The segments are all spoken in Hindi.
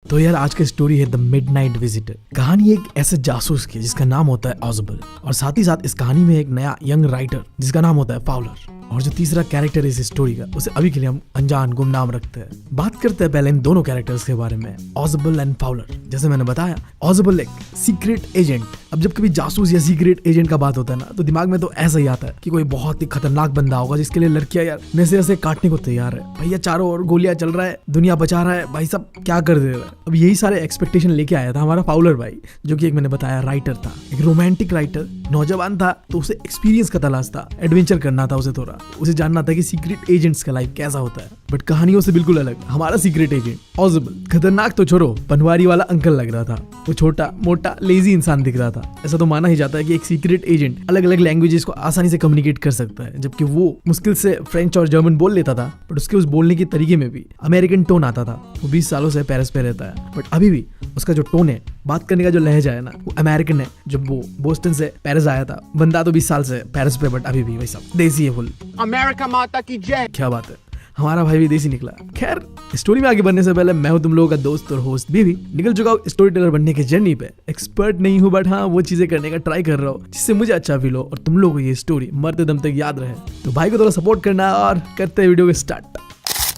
तो यार आज की स्टोरी है द मिडनाइट विजिटर। कहानी एक ऐसे जासूस की जिसका नाम होता है ऑजबल, और साथ ही साथ इस कहानी में एक नया यंग राइटर जिसका नाम होता है फाउलर। और जो तीसरा कैरेक्टर है इस स्टोरी का, उसे अभी के लिए हम अनजान गुमनाम रखते हैं। बात करते हैं पहले इन दोनों कैरेक्टर्स के बारे में, ऑजबल एंड फाउलर। जैसे मैंने बताया, ऑजबल एक सीक्रेट एजेंट। अब जब कभी जासूस या सीक्रेट एजेंट का बात होता है ना, तो दिमाग में तो ऐसा ही आता है कि कोई बहुत ही खतरनाक बंदा होगा जिसके लिए लड़कियां यार नशे नशे काटने को तैयार है। भैया चारों ओर गोलियां चल रहा है, दुनिया बचा रहा है, भाई सब क्या कर दे रहा है। अब यही सारे एक्सपेक्टेशन लेके आया था हमारा फाउलर भाई, जो कि एक मैंने बताया राइटर था, एक रोमांटिक राइटर। नौजवान था तो उसे एक्सपीरियंस का तलाश था, एडवेंचर करना था उसे, थोड़ा उसे जानना था कि सीक्रेट एजेंट्स का लाइफ कैसा होता है। बट कहानियों से बिल्कुल अलग हमारा सीक्रेट एजेंट ऑजबल। खतरनाक तो छोड़ो, बनवारी वाला अंकल लग रहा था। वो छोटा मोटा लेजी इंसान दिख रहा था। ऐसा तो माना ही जाता है कि एक सीक्रेट एजेंट अलग अलग लैंग्वेजेस को आसानी से कम्युनिकेट कर सकता है, जबकि वो मुश्किल से फ्रेंच और जर्मन बोल लेता था। बट उसके उस बोलने के तरीके में भी अमेरिकन टोन आता था। वो 20 सालों से पेरिस पे रहता है, बट अभी भी उसका जो टोन है, बात करने का जो लहजा है ना, वो अमेरिकन है। जब वो बोस्टन से पेरिस आया था, बंदा तो 20 साल से पेरिस पे, बट अभी भी वही सब देसी है फुल। अमेरिका माता की जय। क्या बात है, हमारा भाई भी देसी निकला। खैर, स्टोरी में आगे बढ़ने से पहले मैं हूं तुम लोगों का दोस्त और होस्ट भी निकल चुका हूं स्टोरी टेलर बनने की जर्नी पे। एक्सपर्ट नहीं हूं, बट हाँ वो चीजें करने का ट्राई कर रहा हूं जिससे मुझे अच्छा फील हो और तुम लोगों को ये स्टोरी मरते दम तक याद रहे। तो भाई को थोड़ा सपोर्ट करना और करते हैं वीडियो को स्टार्ट।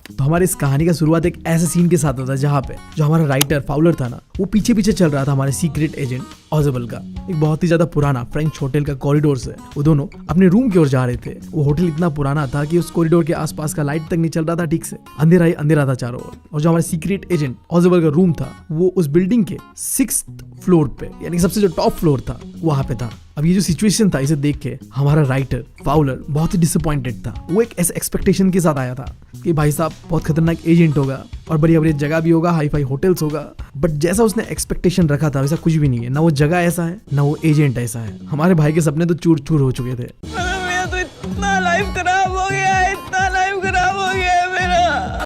तो हमारी इस कहानी का शुरुआत एक ऐसे सीन के साथ होता है जहाँ पे जो हमारा राइटर फाउलर था ना, वो पीछे पीछे चल रहा था हमारे सीक्रेट एजेंट ऑजबल का। एक बहुत ही ज्यादा पुराना फ्रेंच होटल का कॉरिडोर से वो दोनों अपने रूम की ओर जा रहे थे। वो होटल इतना पुराना था कि उस कॉरिडोर के आसपास का लाइट तक नहीं चल रहा था ठीक से, अंधेरा ही अंधेरा था चारों ओर। और जो हमारे सीक्रेट एजेंट ऑजबल का रूम था, वो उस बिल्डिंग के 6th फ्लोर पे, यानी सबसे जो टॉप फ्लोर था वहां पे था। अब ये जो सिचुएशन था, इसे देख के हमारा राइटर फाउलर बहुत ही डिसअपॉइंटेड था। वो एक ऐसे एक्सपेक्टेशन के साथ आया था कि भाई साहब बहुत खतरनाक एजेंट होगा और बढ़िया बढ़िया जगह भी होगा, हाई फाई होटल्स होगा। बट जैसा उसने एक्सपेक्टेशन रखा था वैसा कुछ भी नहीं है। ना वो जगह ऐसा है, ना वो एजेंट ऐसा है। हमारे भाई के सपने तो चूर चूर हो चुके थे। मेरा तो इतना लाइफ खराब हो गया है, इतना लाइफ खराब हो गया है मेरा।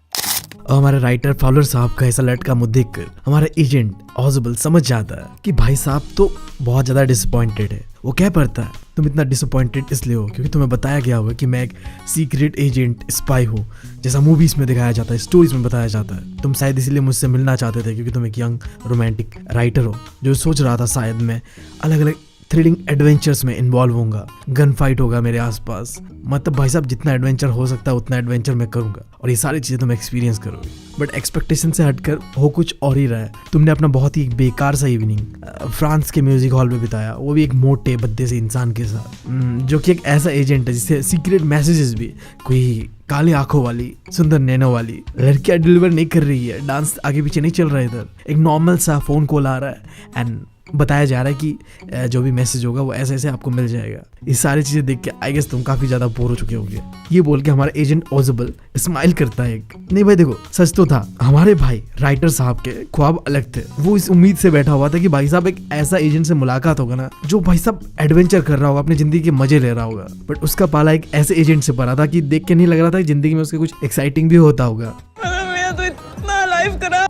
और हमारे राइटर फाउलर साहब का ऐसा लटका मुंह देखकर हमारा एजेंट ऑजबल समझ जाता है कि भाई साहब तो बहुत ज्यादा डिसअपॉइंटेड है। वो कह पड़ता है, तुम इतना डिसअपॉइंटेड इसलिए हो क्योंकि तुम्हें बताया गया हुआ कि मैं एक सीक्रेट एजेंट स्पाई हूँ, जैसा मूवीज में दिखाया जाता है, स्टोरीज में बताया जाता है। तुम शायद इसीलिए मुझसे मिलना चाहते थे क्योंकि तुम एक यंग रोमांटिक राइटर हो जो सोच रहा था शायद मैं अलग अलग थ्रिलिंग एडवेंचर्स में इन्वॉल्व होऊंगा, गन फाइट होगा मेरे आसपास। मतलब भाई साहब जितना एडवेंचर हो सकता है उतना एडवेंचर मैं करूंगा और ये सारी चीजें तुम एक्सपीरियंस करोगे। बट एक्सपेक्टेशन से हटकर हो कुछ और ही रहा है। तुमने अपना बहुत ही बेकार सा इवनिंग फ्रांस के म्यूजिक हॉल में बिताया, वो भी एक मोटे भद्दे से इंसान के साथ, जो कि एक ऐसा एजेंट है जिससे सीक्रेट मैसेजेस भी कोई काली आंखों वाली सुंदर नैनो वाली लड़कियां डिलीवर नहीं कर रही है। डांस आगे पीछे नहीं चल रहा है, इधर एक नॉर्मल सा फोन कॉल आ रहा है एंड बताया जा रहा है कि जो भी मैसेज होगा वो ऐसे ऐसे आपको मिल जाएगा। ये सारी चीजें देख के आई गेस तुम काफी ज्यादा बोर हो चुके होंगे। ये बोल के हमारा एजेंट ऑजबल स्माइल करता है। नहीं भाई देखो, सच तो था, हमारे भाई राइटर साहब के ख्वाब अलग थे। वो इस उम्मीद से बैठा हुआ था कि भाई साहब एक ऐसा एजेंट से मुलाकात होगा ना जो भाई साहब एडवेंचर कर रहा होगा, अपनी जिंदगी के मजे ले रहा होगा। बट उसका पाला एक ऐसे एजेंट से पड़ा था कि देख के नहीं लग रहा था कि जिंदगी में उसके कुछ एक्साइटिंग भी होता होगा। मेरा तो इतना लाइफ खराब।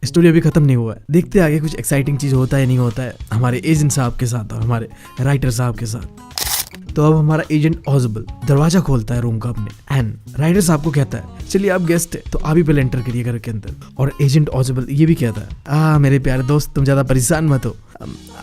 स्टोरी अभी खत्म नहीं हुआ है, देखते आगे कुछ एक्साइटिंग चीज होता है नहीं होता है हमारे एजेंट साहब के साथ और हमारे राइटर साहब के साथ। तो अब हमारा एजेंट ऑजबल दरवाजा खोलता है रूम का अपने एंड राइटर साहब को कहता है, चलिए आप गेस्ट है तो आप ही पहले एंटर करिए घर के अंदर। और एजेंट ऑजबल ये भी कहता है, मेरे प्यारे दोस्त तुम ज्यादा परेशान मत हो,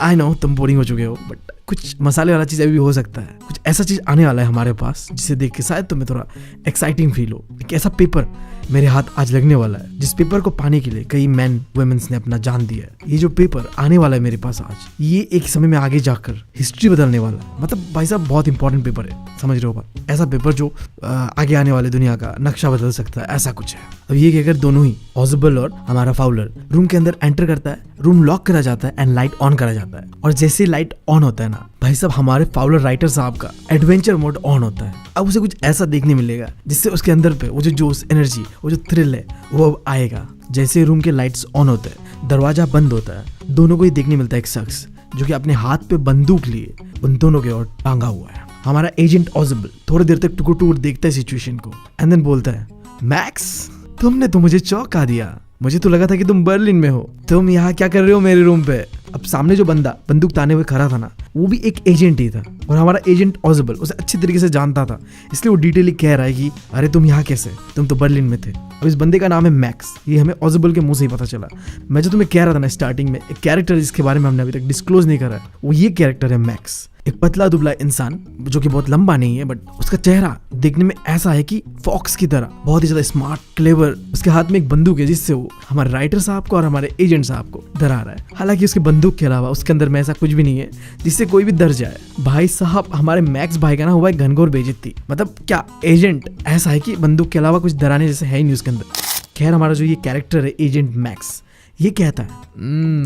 आई नो तुम बोरिंग हो चुके हो, बट कुछ मसाले वाला चीज अभी भी हो सकता है। कुछ ऐसा चीज आने वाला है हमारे पास जिसे देख के शायद तुम्हें थोड़ा एक्साइटिंग फील हो। एक ऐसा पेपर मेरे हाथ आज लगने वाला है जिस पेपर को पाने के लिए कई मैन वुमेन्स ने अपना जान दिया है। ये जो पेपर आने वाला है मेरे पास आज, ये एक समय में आगे जाकर हिस्ट्री बदलने वाला है। मतलब भाई साहब बहुत इंपॉर्टेंट पेपर है, समझ रहे हो बात? ऐसा पेपर जो आगे आने वाले दुनिया का नक्शा बदल सकता है, ऐसा कुछ है। अब ये कहकर दोनों ही ऑजबल और हमारा फाउलर रूम के अंदर एंटर करता है। रूम लॉक करा जाता है एंड लाइट ऑन करा जाता है। और जैसे लाइट ऑन होता है ना भाई साहब, हमारे फाउलर राइटर साहब का एडवेंचर मोड ऑन होता है। अब उसे कुछ ऐसा देखने मिलेगा जिससे उसके अंदर पे वो जो जोश, एनर्जी, वो जो थ्रिल है वो अब आएगा। जैसे रूम के लाइट्स ऑन होते हैं, दरवाजा बंद होता है, दोनों को ही देखने मिलता है एक शख्स जो कि अपने हाथ पे बंदूक लिए उन दोनों की ओर टांगा हुआ है। हमारा एजेंट ऑजबल थोड़ी देर तक टुकुर टुकुर देखता है सिचुएशन को एंड देन बोलता है, मैक्स तुमने तो मुझे चौंका दिया। मुझे तो लगा था कि तुम बर्लिन में हो, तुम यहाँ क्या कर रहे हो मेरे रूम पे? अब सामने जो बंदा बंदूक ताने हुए खड़ा था ना, वो भी एक एजेंट ही था और हमारा एजेंट ऑजिबल उसे अच्छी तरीके से जानता था, इसलिए वो डिटेली कह रहा है कि अरे तुम यहाँ कैसे, तुम तो बर्लिन में थे। अब इस बंदे का नाम है मैक्स, ये हमें ऑजिबल के मुंह से ही पता चला। मैं जो तुम्हें कह रहा था ना स्टार्टिंग में, एक कैरेक्टर जिसके बारे में हमने अभी तक डिस्क्लोज नहीं करा है, वो ये कैरेक्टर है मैक्स। एक पतला दुबला इंसान जो कि बहुत लंबा नहीं है, बट उसका चेहरा देखने में ऐसा है कि फॉक्स की तरह, बहुत ही ज्यादा स्मार्ट, क्लेवर। उसके हाथ में एक बंदूक है जिससे वो हमारे राइटर साहब को और हमारे एजेंट साहब को डरा रहा है। हालांकि उसके बंदूक के अलावा उसके अंदर में ऐसा कुछ भी नहीं है जिससे कोई भी डर जाए। भाई साहब, हमारे मैक्स भाई का ना हुआ है घनघोर बेइज्जती। मतलब क्या एजेंट ऐसा है कि बंदूक के अलावा कुछ डराने जैसे है ही नहीं उसके अंदर। खैर, हमारा जो ये कैरेक्टर है एजेंट मैक्स, ये कहता है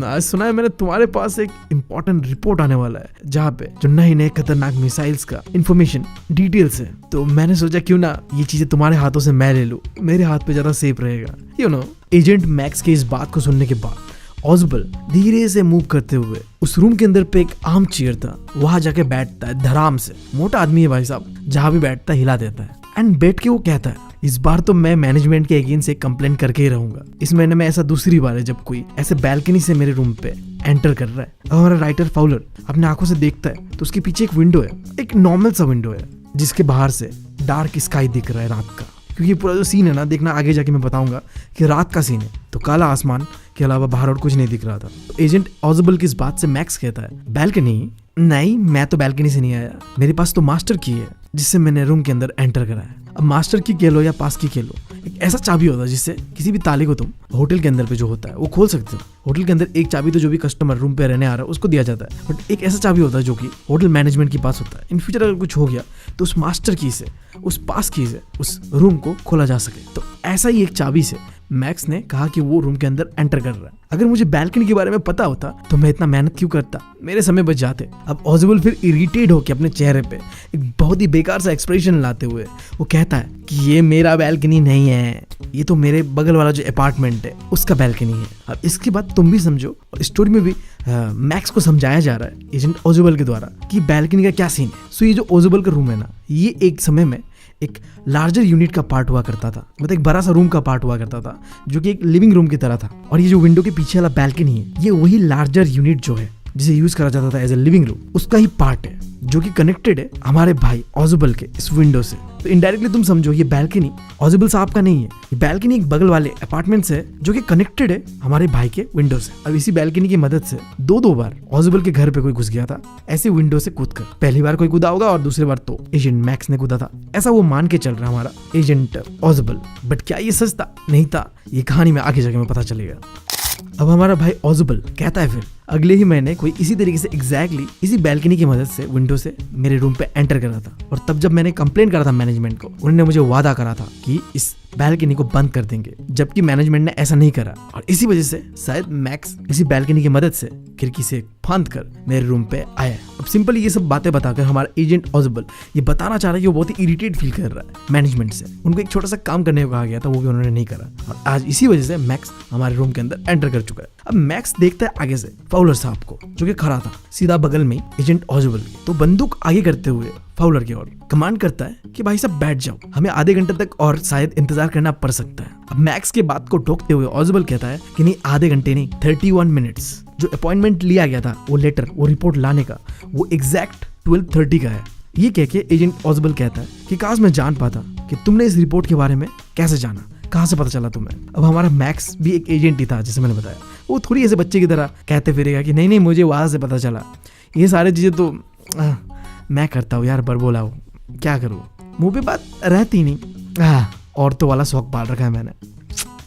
आज सुना है मैंने तुम्हारे पास एक इंपॉर्टेंट रिपोर्ट आने वाला है जहाँ पे जो नए खतरनाक मिसाइल्स का इंफॉर्मेशन डिटेल्स है। तो मैंने सोचा क्यों ना ये चीजें तुम्हारे हाथों से मैं ले लूं, मेरे हाथ पे ज्यादा सेफ रहेगा। यू नो, एजेंट मैक्स के इस बात को सुनने के बाद ऑजिबल धीरे से मूव करते हुए उस रूम के अंदर पे एक आर्म चेयर था, वहां जाके बैठता है धराम से। मोटा आदमी है भाई साहब, जहां भी बैठता है हिला देता है। एंड बैठ के वो कहता है इस बार तो मैं मैनेजमेंट के अगेंस्ट एक कंप्लेंट करके ही रहूंगा। इस महीने में ऐसा दूसरी बार है जब कोई ऐसे बैल्कनी से मेरे रूम पे एंटर कर रहा है। और हमारा राइटर फाउलर अपने आंखों से देखता है तो उसके पीछे एक विंडो है, एक नॉर्मल सा विंडो है जिसके बाहर से डार्क स्काई दिख रहा है रात का। क्योंकि पूरा जो सीन है ना, देखना आगे जाके मैं बताऊंगा कि रात का सीन है, तो काला आसमान के अलावा बाहर और कुछ नहीं दिख रहा था। तो एजेंट ऑजिबल की इस बात से मैक्स कहता है बैल्कनी नहीं, मैं तो बैल्कनी से नहीं आया, मेरे पास तो मास्टर की है जिससे मैंने रूम के अंदर एंटर करा है। अब मास्टर की कह लो या पास की कह लो, एक ऐसा चाबी होता है जिससे किसी भी ताले को तुम होटल के अंदर पे जो होता है वो खोल सकते हो। होटल के अंदर एक चाबी तो जो भी कस्टमर रूम पे रहने आ रहा है उसको दिया जाता है, बट एक ऐसा चाबी होता है जो कि होटल मैनेजमेंट के पास होता है। इन फ्यूचर अगर कुछ हो गया तो उस मास्टर की से, उस पास की से उस रूम को खोला जा सके। तो ऐसा ही एक चाबी से मैक्स ने कहा कि वो रूम के अंदर एंटर कर रहा है। अगर मुझे बैल्कनी के बारे में पता होता तो मैं इतना मेहनत क्यों करता, मेरे समय बच जाते। अब ऑजिबल फिर इरिटेट होकर अपने चेहरे पे एक बहुत ही बेकार सा एक्सप्रेशन लाते हुए वो कहता है कि ये मेरा बैल्कनी नहीं है, ये तो मेरे बगल वाला जो अपार्टमेंट है उसका बैल्कनी है। अब इसके बाद तुम भी समझो, और स्टोरी में भी मैक्स को समझाया जा रहा है एजेंट ऑजिबल के द्वारा कि बैल्कनी का क्या सीन है। सो ये जो ऑजिबल का रूम है ना, ये एक समय में एक लार्जर यूनिट का पार्ट हुआ करता था, मतलब एक बड़ा सा रूम का पार्ट हुआ करता था जो कि एक लिविंग रूम की तरह था। और ये जो विंडो के पीछे वाला बैल्कनी है, ये वही लार्जर यूनिट जो है जिसे यूज करा जाता था एज ए लिविंग रूम, उसका ही पार्ट है जो कि कनेक्टेड है हमारे भाई ऑजिबल के इस विंडो से। तो इनडायरेक्टली तुम समझो ये बैल्कनी ऑजिबल साहब का नहीं है, ये बैल्कनी एक बगल वाले अपार्टमेंट से जो कि कनेक्टेड है हमारे भाई के विंडो से। अब इसी बैल्कनी की मदद से दो बार ऑजिबल के घर पे कोई घुस गया था ऐसे विंडो से कूद कर। पहली बार कोई कूदा होगा और दूसरी बार तो एजेंट मैक्स ने कूदा था, ऐसा वो मान के चल रहा हमारा एजेंट ऑजिबल। बट क्या ये सच था? नहीं था, ये कहानी में आगे जाके में पता चलेगा। अब हमारा भाई ऑजिबल कहता है फिर अगले ही महीने कोई इसी तरीके से एग्जैक्टली इसी बैल्कनी की मदद से विंडो से मेरे रूम पे एंटर करा था। और तब जब मैंने कंप्लेंट करा था मैनेजमेंट को, उन्होंने मुझे वादा करा था कि इस बैल्कनी को बंद कर देंगे, जबकि मैनेजमेंट ने ऐसा नहीं करा। और इसी वजह से शायद मैक्स इसी बैल्कनी की मदद से खिड़की से फांद कर मेरे रूम पे आया। अब सिंपली ये सब बातें बताकर हमारा एजेंट ऑजिबल ये बताना चाह रहा है कि वो बहुत ही इरिटेट फील कर रहा है मैनेजमेंट से। उनको एक छोटा सा काम करने को कहा गया था, वो भी उन्होंने नहीं करा, और आज इसी वजह से मैक्स हमारे रूम के अंदर एंटर कर चुका है। अब मैक्स देखता है आगे से फाउलर साहब को जो कि खड़ा था सीधा बगल में एजेंट ऑजिबल के। तो बंदूक आगे करते हुए फाउलर की ओर कमांड करता है कि भाई साहब बैठ जाओ, हमें आधे घंटे तक और शायद इंतजार करना पड़ सकता है। अब मैक्स के बात को टोकते हुए ऑजिबल कहता है कि नहीं, आधे घंटे नहीं, 31 मिनट्स। जो अपॉइंटमेंट लिया गया था वो लेटर, वो रिपोर्ट लाने का, वो एग्जैक्ट 12:30 का है। ये कह के एजेंट ऑजिबल कहता है कि काश मैं जान पाता कि तुमने इस रिपोर्ट के बारे में कैसे जाना, कहाँ से पता चला तुम्हें। अब हमारा मैक्स भी एक एजेंट ही था जैसे मैंने बताया, वो थोड़ी ऐसे बच्चे की तरह कहते फिरेगा कि नहीं मुझे वहां से पता चला, ये सारी चीजें तो मैं करता हूँ यार, बरबोला हूँ, क्या करूँ, मुंह पे बात रहती नहीं। औरतों वाला शौक पाल रखा है मैंने।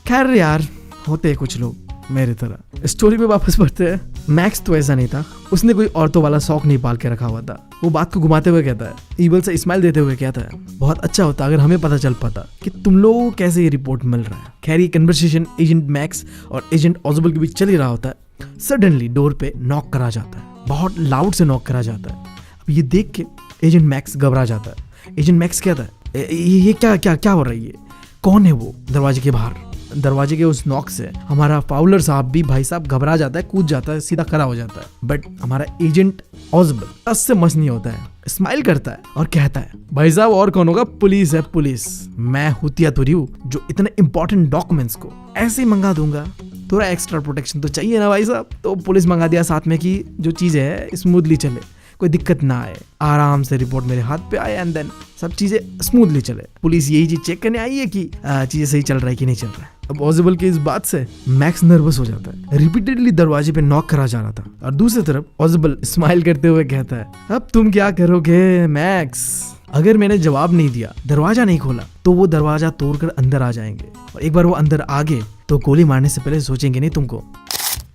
खैर यार, होते हैं कुछ लोग मेरी तरह। स्टोरी पे वापस बढ़ते हैं। मैक्स तो ऐसा नहीं था, उसने कोई औरतों वाला शौक नहीं पाल के रखा हुआ था। वो बात को घुमाते हुए कहता है, ईबल से स्माइल देते हुए कहता है, बहुत अच्छा होता अगर हमें पता चल पाता कि तुम लोगों को कैसे ये रिपोर्ट मिल रहा है। खैर ये कन्वर्सेशन एजेंट मैक्स और एजेंट ऑजिबल के बीच चल ही रहा होता है। सडनली डोर पे नॉक करा जाता है, बहुत लाउड से नॉक करा जाता है। अब ये देख के एजेंट मैक्स घबरा जाता है। एजेंट मैक्स कहता है, ये क्या क्या क्या हो रहा है, ये कौन है वो दरवाजे के बाहर। दरवाजे के उस नॉक से हमारा फाउलर साहब भी भाई साहब घबरा जाता है, कूद जाता है, सीधा खड़ा हो जाता है। बट हमारा एजेंट ऑज़बल टस से मस नहीं होता है, स्माइल करता है और कहता है भाई साहब और कौन होगा, पुलिस है पुलिस, मैं हुतिया तुरी हूँ जो इतने इंपॉर्टेंट डॉक्यूमेंट्स को ऐसे ही मंगा दूंगा, थोड़ा एक्स्ट्रा प्रोटेक्शन तो चाहिए ना भाई साहब। तो पुलिस मंगा दिया साथ में कि जो चीज़ें है स्मूथली चले, कोई दिक्कत ना आए, आराम से रिपोर्ट मेरे हाथ पे आए एंड देन सब चीजें स्मूथली चले। पुलिस यही चीज चेक करने आई है कि चीजें सही चल रहा है कि नहीं चल रहा है। अब ऑज़बल की इस बात से मैक्स नर्वस हो जाता है, रिपीटेडली दरवाजे पे नॉक करा जा रहा था और दूसरी तरफ ऑज़बल स्माइल करते हुए कहता है अब तुम क्या करोगे मैक्स, अगर मैंने जवाब नहीं दिया, दरवाजा नहीं खोला, तो वो दरवाजा तोड़कर अंदर आ जाएंगे और एक बार वो अंदर आ गए तो गोली मारने से पहले सोचेंगे नहीं तुमको।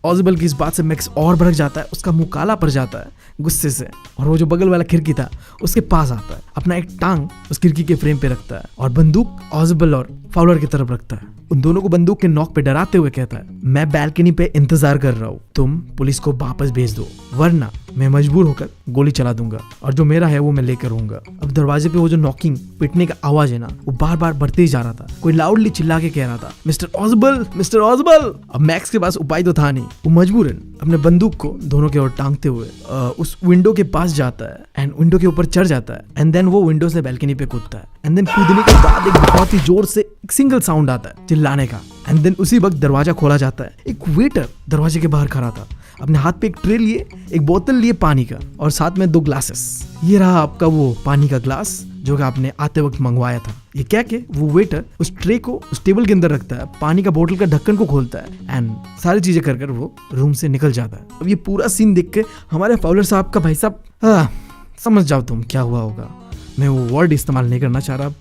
ऑज़बल की इस बात से मैक्स और भड़क जाता है, उसका मुंह काला पड़ जाता है गुस्से से और वो जो बगल वाला खिड़की था उसके पास आता है, अपना एक टांग उस खिड़की के फ्रेम पे रखता है और बंदूक ऑज़बल और फाउलर की तरफ रखता है। उन दोनों को बंदूक के नॉक पे डराते हुए कहता है मैं बैल्कनी पे इंतजार कर रहा हूँ, तुम पुलिस को वापस भेज दो वरना मैं मजबूर होकर गोली चला दूंगा और जो मेरा है वो मैं लेकर रहूंगा। अब दरवाजे पे वो जो नॉकिंग पिटने का आवाज है ना वो बार बार बढ़ते ही जा रहा था, कोई लाउडली चिल्ला के कह रहा था मिस्टर ऑज़बल, मिस्टर ऑज़बल। अब मैक्स के पास उपाय तो था नहीं, वो मजबूरन अपने बंदूक को दोनों की ओर टांगते हुए उस विंडो के पास जाता है एंड विंडो के ऊपर चढ़ जाता है एंड देन वो विंडो से बैल्कनी पे कूदता है एंड देन कूदने के बाद एक बहुत ही जोर से एक सिंगल साउंड आता है चिल्लाने का एंड देन उसी वक्त दरवाजा खोला जाता है। एक वेटर दरवाजे के बाहर खड़ा था, अपने हाथ पे एक ट्रे लिए, एक बोतल लिए पानी का और साथ में 2 ग्लासेस। ये रहा आपका वो पानी का ग्लास जो कि आपने आते वक्त मंगवाया था। ये कह के वो वेटर उस ट्रे को उस टेबल के अंदर रखता है, पानी का बोतल का ढक्कन को खोलता है एंड सारी चीजें कर वो रूम से निकल जाता है। अब ये पूरा सीन देख के हमारे फाउलर साहब का भाई साहब समझ जाओ तुम क्या हुआ होगा, मैं वो वर्ड इस्तेमाल नहीं करना चाह रहा।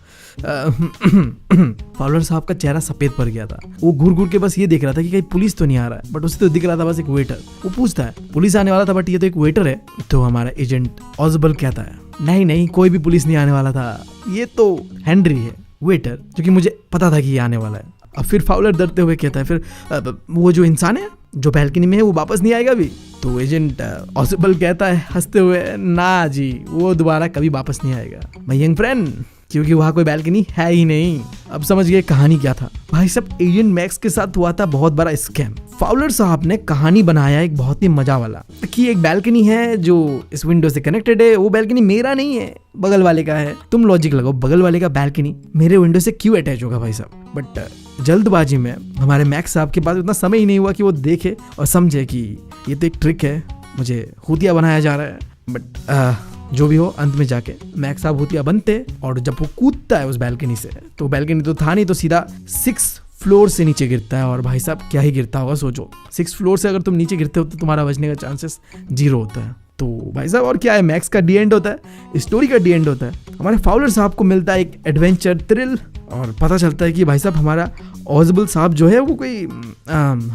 फाउलर साहब का चेहरा सफेद पड़ गया था, वो घूर घूर के बस ये देख रहा था कि कहीं पुलिस तो नहीं आ रहा है, बट उसे तो दिख रहा था बस एक वेटर। वो पूछता है पुलिस आने वाला था बट ये तो एक वेटर है। तो हमारा एजेंट ऑज़बल कहता है नहीं नहीं कोई भी पुलिस नहीं आने वाला था, ये तो हेनरी है वेटर, जो कि मुझे पता था कि ये आने वाला है। अब फिर फाउलर डरते हुए कहता है फिर वो जो इंसान है जो बैल्कनी में है वो वापस नहीं आएगा अभी। तो एजेंट ऑज़बल कहता है हंसते हुए ना जी वो दोबारा कभी वापस नहीं आएगा माय यंग फ्रेंड, क्योंकि वहाँ कोई बैल्कनी है ही नहीं। अब समझ गए कहानी क्या था भाई साहब, एजेंट मैक्स के साथ हुआ था बहुत बड़ा स्कैम। फाउलर साहब ने कहानी बनाया एक बहुत ही मजा वाला कि एक बैल्कनी है जो इस विंडो से कनेक्टेड है, वो बैल्कनी मेरा नहीं है बगल वाले का है। तुम लॉजिक लगाओ बगल वाले का बैल्कनी मेरे विंडो से क्यों अटैच होगा भाई साहब। बट जल्दबाजी में हमारे मैक्स साहब के पास उतना समय ही नहीं हुआ कि वो देखे और समझे कि ये तो एक ट्रिक है, मुझे हुतिया बनाया जा रहा है। बट जो भी हो अंत में जाके मैक्स साहब हुतिया बनते और जब वो कूदता है उस बैल्कनी से, तो बैल्कनी तो था नहीं, तो सीधा 6 फ्लोर से नीचे गिरता है। और भाई साहब क्या ही गिरता होगा सोचो, 6 फ्लोर से अगर तुम नीचे गिरते हो तो तुम्हारा बचने का चांसेस 0 होता है। तो भाई साहब और क्या है, मैक्स का डी एंड होता है, स्टोरी का डी एंड होता है। हमारे फाउलर साहब को मिलता है एक एडवेंचर थ्रिल और पता चलता है कि भाई साहब हमारा ऑज़बल साहब जो है वो कोई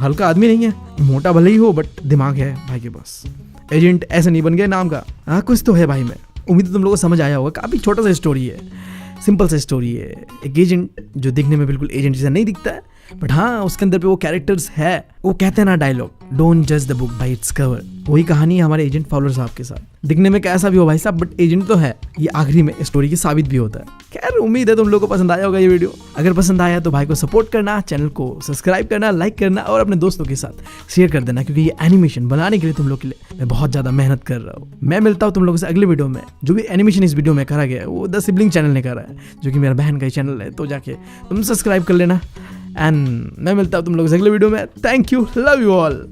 हल्का आदमी नहीं है, मोटा भले ही हो बट दिमाग है भाई के पास। एजेंट ऐसे नहीं बन गया नाम का, हाँ कुछ तो है भाई। मैं उम्मीद है तुम लोगों को समझ आया होगा, काफ़ी छोटा सा स्टोरी है, सिंपल सा स्टोरी है। एक एजेंट जो दिखने में बिल्कुल एजेंट जैसा नहीं दिखता है बट हाँ उसके अंदर पे वो कैरेक्टर्स है। वो कहते हैं ना डायलॉग डोंट जज the book by its cover, वही कहानी है हमारे एजेंट फाउलर साहब के साथ। दिखने में कैसा भी हो भाई साहब बट एजेंट तो है, ये आखिरी में स्टोरी की साबित भी होता है। खैर उम्मीद है तुम लोगों को पसंद आया होगा ये वीडियो। अगर पसंद आया तो भाई को सपोर्ट करना, चैनल को सब्सक्राइब करना, लाइक करना और अपने दोस्तों के साथ शेयर कर देना, क्योंकि ये एनिमेशन बनाने के लिए तुम लोग के लिए मैं बहुत ज्यादा मेहनत कर रहा हूँ। मैं मिलता हूँ तुम लोगों से अगले वीडियो में। जो भी एनिमेशन इस वीडियो में करा गया है वो द सिबलिंग चैनल ने करा है, जो कि मेरा बहन का ही चैनल है, तो जाके तुम सब्सक्राइब कर लेना। एंड मैं मिलता हूँ तुम लोगों से अगले वीडियो में। Thank you, love you all.